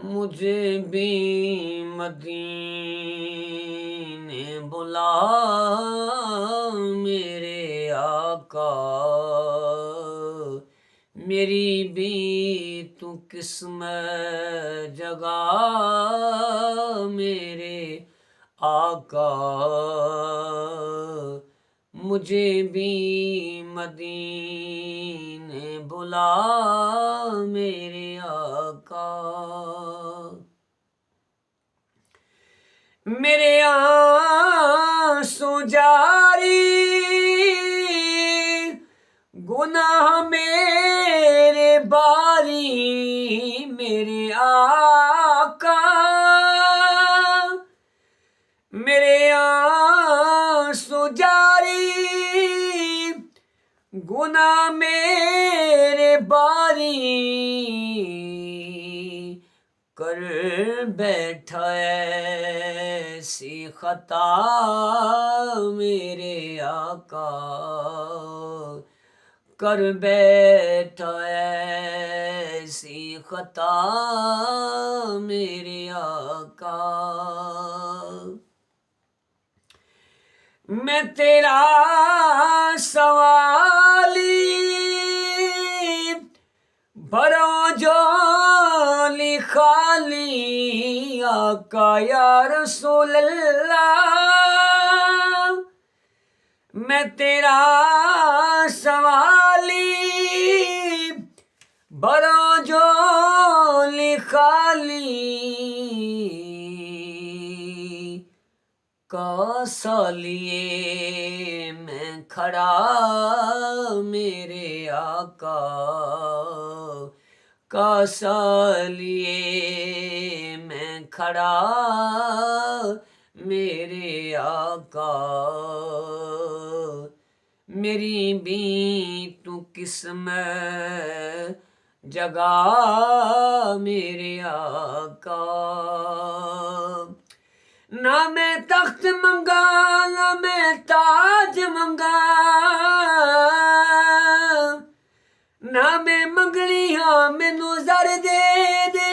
مجھے بھی مدینے بلا میرے آقا، میری بھی تو قسمت جگا میرے آقا، مجھے بھی مدینے بلا میرے آقا۔ میرے آنسو جاری گناہ میرے باری میرے آقا، میرے آنسو جاری گناہ میرے باری کر بیٹھا ایسی خطا میرے آقا، کر بیٹھا ایسی خطا میرے آقا۔ میں تیرا سوالی بھرو جولی خالی آقا یا رسول اللہ، میں تیرا سوالی بھرو جولی خالی کاسا لیے میں کھڑا میرے آقا، کاسا لیے میں کھڑا میرے آقا، میری بھی تو قسمت جگا میرے آقا۔ نہ میں تخت منگا نہ میں تاج منگا، نہ میں منگنی ہاں مینو زر دے دے،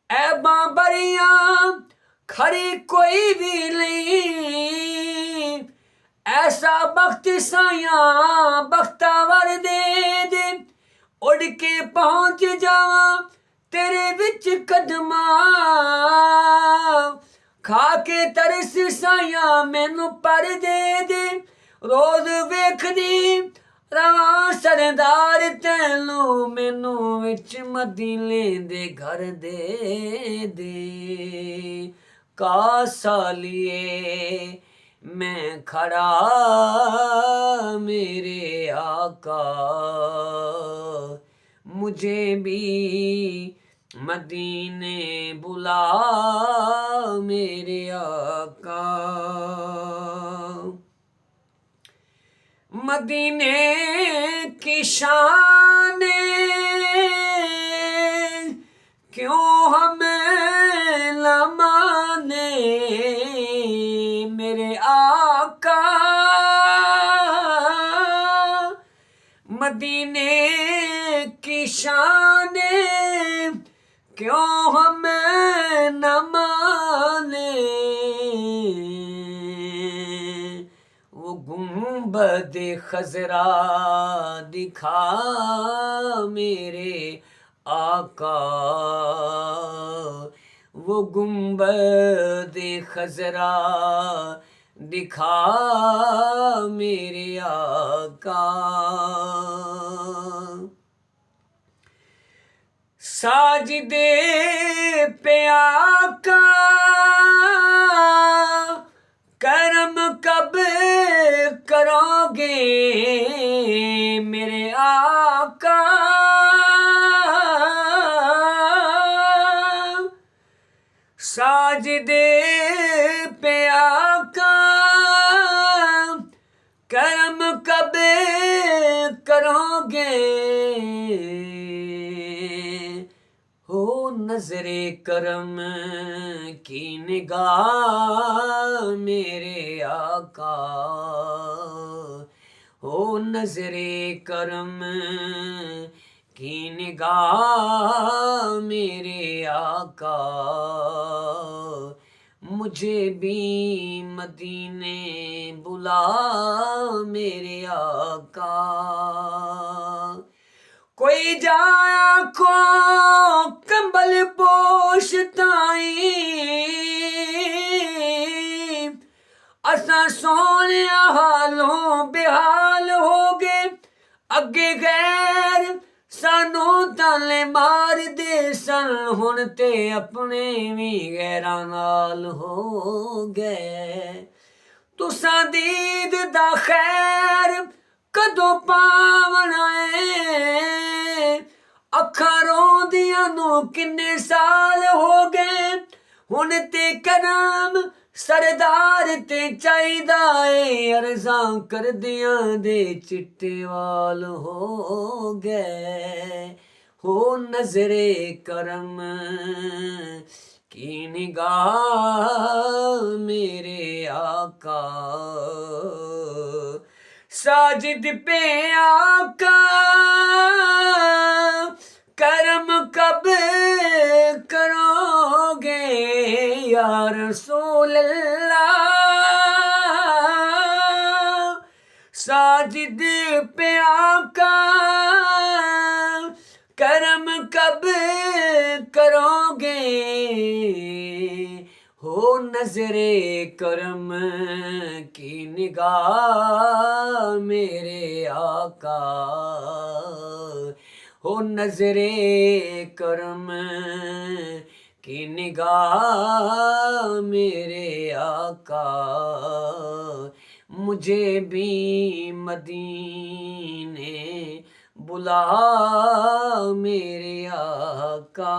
ایباں بریاں کھڑی کوئی بھی نہیں، ایسا بخت سایاں بختاور دے دے، اڑ کے پہنچ جاواں تیرے وچ قدماں، کھا کے ترس سایاں مینو پر دے دے، روز ویکھدی رواں سردار تینو مینو وچ مدینے دے گھر دے دے، کاسا لیے میں کھڑا میرے آقا، مجھے بھی مدینے بلا میرے آقا۔ مدینے کی شان کیوں ہمیں نہ مانے میرے آقا، مدینے کی شان کیوں ہمیں نہ مانے، وہ گنبد خضرا دکھا میرے آقا، وہ گنبد خضرا دکھا میرے آقا۔ ساجدے پہ آقا کرم کب کرو گے میرے آقا، ساجدے پہ آقا کرم کب کرو گے، ہو نظر کرم کی نگاہ میرے آقا، ہو نظر کرم کی نگاہ میرے آقا۔ آقا مجھے بھی مدینے بلا میرے آقا کوئی جایا کو کمبل پوش تائیں اساں سونے حالوں بحال ہو گئے اگے غیر سانو تالے مار دے سن ہن تے اپنے بھی غیراں نال ہو گئے تساں دید دا خیر کدوں پاونا ہے اکھاں روندیاں نو کنے سال ہو گئے ہن تے کرم سردار تے چاہیدا اے عرضاں کردیاں دے چٹے وال ہو گئے ہو نظر کرم کی نگاہ میرے آقا ساجد پہ آقا کرم کب کرو گے یا رسول اللہ ساجد پہ آقا کرم کب کرو گے ہو نظر کرم کی نگاہ میرے آقا ہو نظر کرم کی نگاہ میرے آقا مجھے بھی مدینے بلا میرے آقا